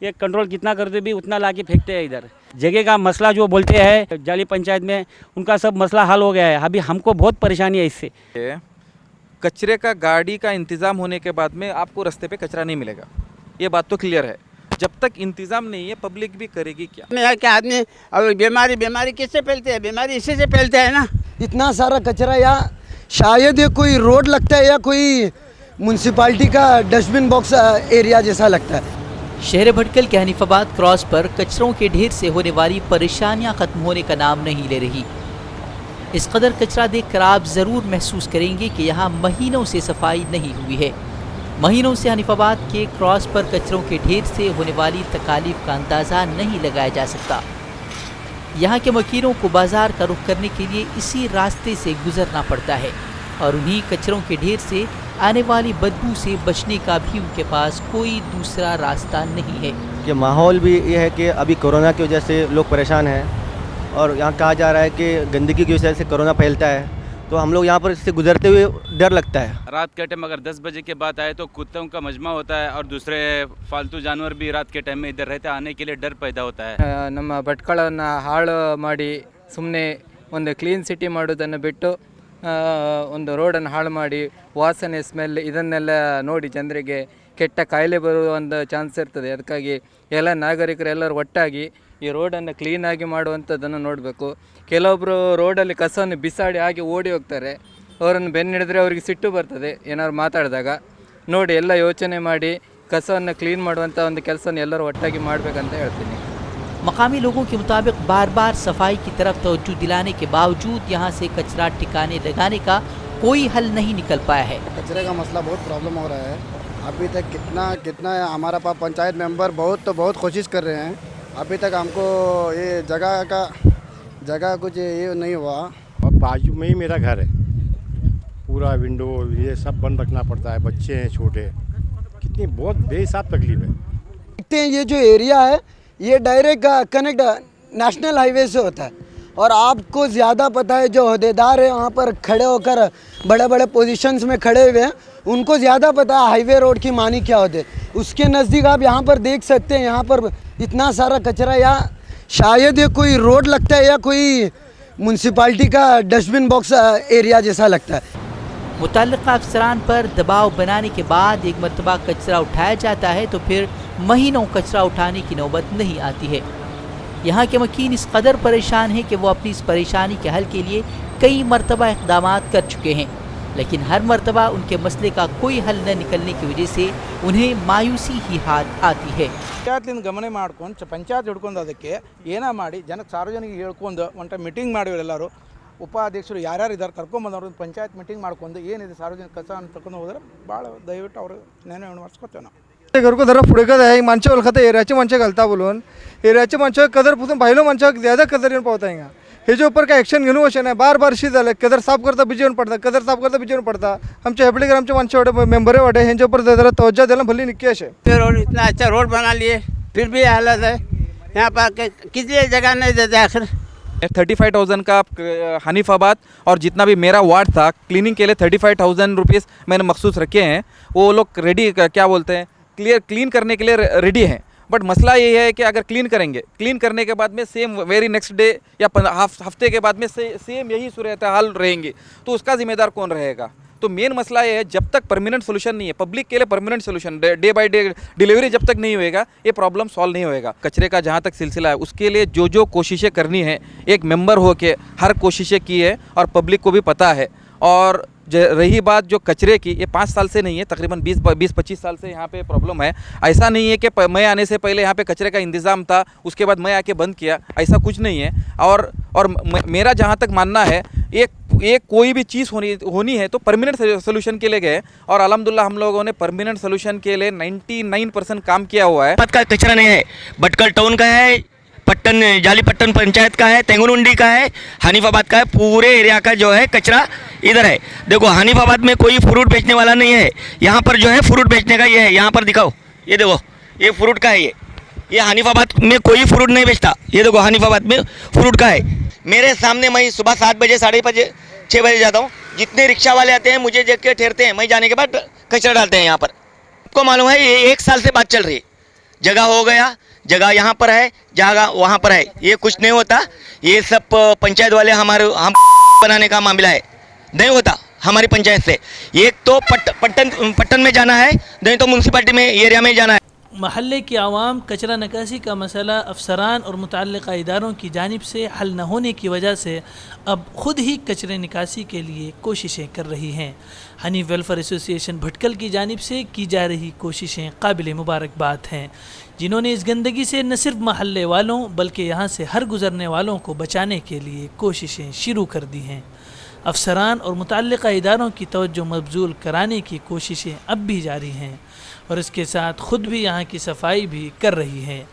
ये कंट्रोल कितना करते भी उतना ला के फेंकते हैं इधर। जगह का मसला जो बोलते हैं जाली पंचायत में, उनका सब मसला हल हो गया है। अभी हमको बहुत परेशानी है इससे। कचरे का गाड़ी का इंतज़ाम होने के बाद में आपको रास्ते पे कचरा नहीं मिलेगा, ये बात तो क्लियर है। जब तक इंतज़ाम नहीं है पब्लिक भी करेगी क्या? यहाँ के आदमी अब बीमारी किससे फैलते हैं? बीमारी इसी से फैलते हैं ना। इतना सारा कचरा, या शायद ये कोई रोड लगता है या कोई म्यूनसिपालिटी का डस्टबिन बॉक्स एरिया जैसा लगता है। शहर भटकल के हनीफाबाद क्रॉस पर कचरों के ढेर से होने वाली परेशानियां खत्म होने का नाम नहीं ले रही। इस कदर कचरा देखकर आप ज़रूर महसूस करेंगे कि यहाँ महीनों से सफाई नहीं हुई है। महीनों से हनीफाबाद के क्रॉस पर कचरों के ढेर से होने वाली तकालीफ का अंदाज़ा नहीं लगाया जा सकता। यहाँ के मकीनों को बाज़ार का रुख करने के लिए इसी रास्ते से गुजरना पड़ता है और उन्हीं कचरों के ढेर से आने वाली बदबू से बचने का भी उनके पास कोई दूसरा रास्ता नहीं है। कि माहौल भी ये है कि अभी कोरोना की वजह से लोग परेशान हैं और यहाँ कहा जा रहा है कि गंदगी की वजह से कोरोना फैलता है, तो हम लोग यहाँ पर इससे गुजरते हुए डर लगता है। रात के टाइम अगर 10 बजे के बाद आए तो कुत्तों का मजमा होता है और दूसरे फालतू जानवर भी रात के टाइम में इधर रहते, आने के लिए डर पैदा होता है। ನಮ್ಮ ಭಟ್ಕಳನ್ನ ಹಾಳು ಮಾಡಿ ಸುಮ್ಮನೆ ಒಂದು ಕ್ಲೀನ್ ಸಿಟಿ ಮಾಡೋದನ್ನು ಬಿಟ್ಟು ಒಂದು ರೋಡನ್ನು ಹಾಳು ಮಾಡಿ ವಾಸನೆ ಸ್ಮೆಲ್ ಇದನ್ನೆಲ್ಲ ನೋಡಿ ಜನರಿಗೆ ಕೆಟ್ಟ ಕಾಯಿಲೆ ಬರುವ ಒಂದು ಚಾನ್ಸ್ ಇರ್ತದೆ. ಅದಕ್ಕಾಗಿ ಎಲ್ಲ ನಾಗರಿಕರು ಎಲ್ಲರೂ ಒಟ್ಟಾಗಿ ಈ ರೋಡನ್ನು ಕ್ಲೀನಾಗಿ ಮಾಡುವಂಥದ್ದನ್ನು ನೋಡಬೇಕು. ಕೆಲವೊಬ್ಬರು ರೋಡಲ್ಲಿ ಕಸವನ್ನು ಬಿಸಾಡಿ ಹಾಗೆ ಓಡಿ ಹೋಗ್ತಾರೆ. ಅವರನ್ನು ಬೆನ್ನಿಡಿದ್ರೆ ಅವರಿಗೆ ಸಿಟ್ಟು ಬರ್ತದೆ ಏನಾದ್ರು ಮಾತಾಡಿದಾಗ. ನೋಡಿ ಎಲ್ಲ ಯೋಚನೆ ಮಾಡಿ ಕಸವನ್ನು ಕ್ಲೀನ್ ಮಾಡುವಂಥ ಒಂದು ಕೆಲಸವನ್ನು ಎಲ್ಲರೂ ಒಟ್ಟಾಗಿ ಮಾಡಬೇಕಂತ ಹೇಳ್ತೀನಿ. मकामी लोगों के मुताबिक बार बार सफाई की तरफ तवज्जो दिलाने के बावजूद यहाँ से कचरा ठिकाने लगाने का कोई हल नहीं निकल पाया है। कचरे का मसला बहुत प्रॉब्लम हो रहा है। अभी तक कितना हमारा पंचायत मेंबर बहुत कोशिश कर रहे हैं। अभी तक हमको ये जगह कुछ ये नहीं हुआ। और बाजू में ही मेरा घर है, पूरा विंडो ये सब बंद रखना पड़ता है, बच्चे हैं छोटे, कितनी बहुत बेहिसाब तकलीफ है। देखते हैं ये जो एरिया है ये डायरेक्ट कनेक्ट नेशनल हाईवे से होता है और आपको ज़्यादा पता है, जो अहदेदार है वहाँ पर खड़े होकर बड़े बड़े पोजीशंस में खड़े हुए हैं, उनको ज़्यादा पता है हाईवे रोड की मानी क्या होती है। उसके नज़दीक आप यहाँ पर देख सकते हैं, यहाँ पर इतना सारा कचरा, या शायद ये कोई रोड लगता है या कोई म्यूनसिपालिटी का डस्टबिन बॉक्स एरिया जैसा लगता है। मुतल्लिक़ा अफसरान पर दबाव बनाने के बाद एक मरतबा कचरा उठाया जाता है तो फिर महीनों कचरा उठाने की नौबत नहीं आती है। यहाँ के मकीन इस कदर परेशान हैं कि वो अपनी इस परेशानी के हल के लिए कई मरतबा इक़दामात कर चुके हैं, लेकिन हर मरतबा उनके मसले का कोई हल न निकलने की वजह से उन्हें मायूसी ही हाथ आती है। पंचायत गमने ಮಾಡ್ಕೊಂಡು पंचायत ಹಿಡ್ಕೊಂಡು ಅದಕ್ಕೆ ಏನೋ ಮಾಡಿ ಜನಕ್ಕೆ ಸಾರ್ವಜನಿಕ ಹೇಳ್ಕೊಂಡು ಒಂದು ಮೀಟಿಂಗ್ ಮಾಡಿದ್ರು. ಎಲ್ಲರೂ ಉಪಾಧ್ಯಕ್ಷರು ಯಾರ್ಯಾರು ಇದ್ದಾರೆ ಕರ್ಕೊಂಬಂದವ್ರು पंचायत ಮೀಟಿಂಗ್ ಮಾಡ್ಕೊಂಡು ಏನಿದೆ ಸಾರ್ವಜನಿಕ ಕಸ ಅಂತ ತಗೊಂಡು ಹೋದ್ರೆ ಭಾಳ ದಯವಿಟ್ಟು ಅವರು ನೆನೆ ಮಾಡ್ಸ್ಕೊತೇವೆ ನಾವು. घर को जरा पुढे कदा आहे माणसं ओळखता एरियाचे माणसं घालता बोलून एरियाचे माणसं कदर पुसून पाहिलं माणसं ज़्यादा कदर येऊन पावता हिंगा हे जो ऊपर काय ॲक्शन घेऊन वशे नाही बार शी झालं कदर साफ करता बिजी येऊन पडता कदर साफ करता बिजी येऊन पडता. आमच्या हेपडेकर आमचे माणसं वाटे मेंबर आहे वाटे ह्यांच्या ऊपर जरा तवज्जो द्यायला भली निक्की असे. रोड इतना अच्छा रोड बना लिए फिर भी हालत है यहाँ पर किसी जगह नहीं देते आखिर। 35,000 का हनीफाबाद और जितना भी मेरा वार्ड था क्लीनिंग के लिए 35,000 रुपीज़ मैंने मखसूस रखे हैं। वो लोग रेडी क्या बोलते हैं क्लीन करने के लिए रेडी हैं, बट मसला ये है कि अगर क्लीन करेंगे, क्लीन करने के बाद में सेम वेरी नेक्स्ट डे या हफ्ते के बाद में सेम यही सूरत हाल रहेंगे, तो उसका जिम्मेदार कौन रहेगा? तो मेन मसला ये है जब तक परमानेंट सोल्यूशन नहीं है, पब्लिक के लिए permanent solution day by day delivery जब तक नहीं होएगा ये प्रॉब्लम सॉल्व नहीं होएगा। कचरे का जहाँ तक सिलसिला है उसके लिए जो कोशिशें करनी है एक मेंबर हो के हर कोशिशें की है और पब्लिक को भी पता है। और रही बात जो कचरे की, ये 5 साल से नहीं है, तकरीबन 20-25 साल से यहाँ पे प्रॉब्लम है। ऐसा नहीं है कि मैं आने से पहले यहाँ पे कचरे का इंतज़ाम था उसके बाद मैं आके बंद किया, ऐसा कुछ नहीं है। और मेरा जहाँ तक मानना है एक कोई भी चीज़ होनी है तो परमानेंट सोल्यूशन के लिए गए और अल्हम्दुलिल्लाह हम लोगों ने परमानेंट सोल्यूशन के लिए 99% काम किया हुआ है। का कचरा नहीं है, भटकल टाउन का है, पट्टन जाली पट्टन पंचायत का है, तेंगुलुंडी का है, हनीफाबाद का है, पूरे एरिया का जो है कचरा इधर है। देखो हनीफाबाद में कोई फ्रूट बेचने वाला नहीं है, यहाँ पर जो है फ्रूट बेचने का ये है, यहाँ पर दिखाओ, ये देखो ये फ्रूट का है, ये हनीफाबाद में कोई फ्रूट नहीं बेचता, ये देखो हनीफाबाद में फ्रूट का है। मेरे सामने मैं सुबह 7 बजे 6 बजे जाता हूँ, जितने रिक्शा वाले आते हैं मुझे देख के ठहरते हैं, मैं जाने के बाद कचरा डालते हैं यहाँ पर। आपको मालूम है ये 1 साल से बात चल रही है, जगह हो गया, जगह यहाँ पर है, जगह वहाँ पर है, ये कुछ नहीं होता। ये सब पंचायत वाले हम बनाने का मामला है, नहीं होता हमारी पंचायत से। एक तो पट्टन में जाना है, नहीं तो म्यूनसिपालिटी में एरिया में जाना है। महल्ले की आवाम कचरा निकासी का मसला अफसरान और मुतल्लिक़ा इदारों की जानिब से हल न होने की वजह से अब ख़ुद ही कचरे निकासी के लिए कोशिशें कर रही हैं। हनी वेलफेयर एसोसिएशन भटकल की जानिब से की जा रही कोशिशें काबिल मुबारकबाद हैं, जिन्होंने इस गंदगी से न सिर्फ महल्ले वालों बल्कि यहाँ से हर गुज़रने वालों को बचाने के लिए कोशिशें शुरू कर दी हैं। अफसरान और मुतल्लिक़ा इदारों की तवज्जो मबजूल कराने की कोशिशें अब भी जारी हैं और इसके साथ ख़ुद भी यहाँ की सफाई भी कर रही हैं।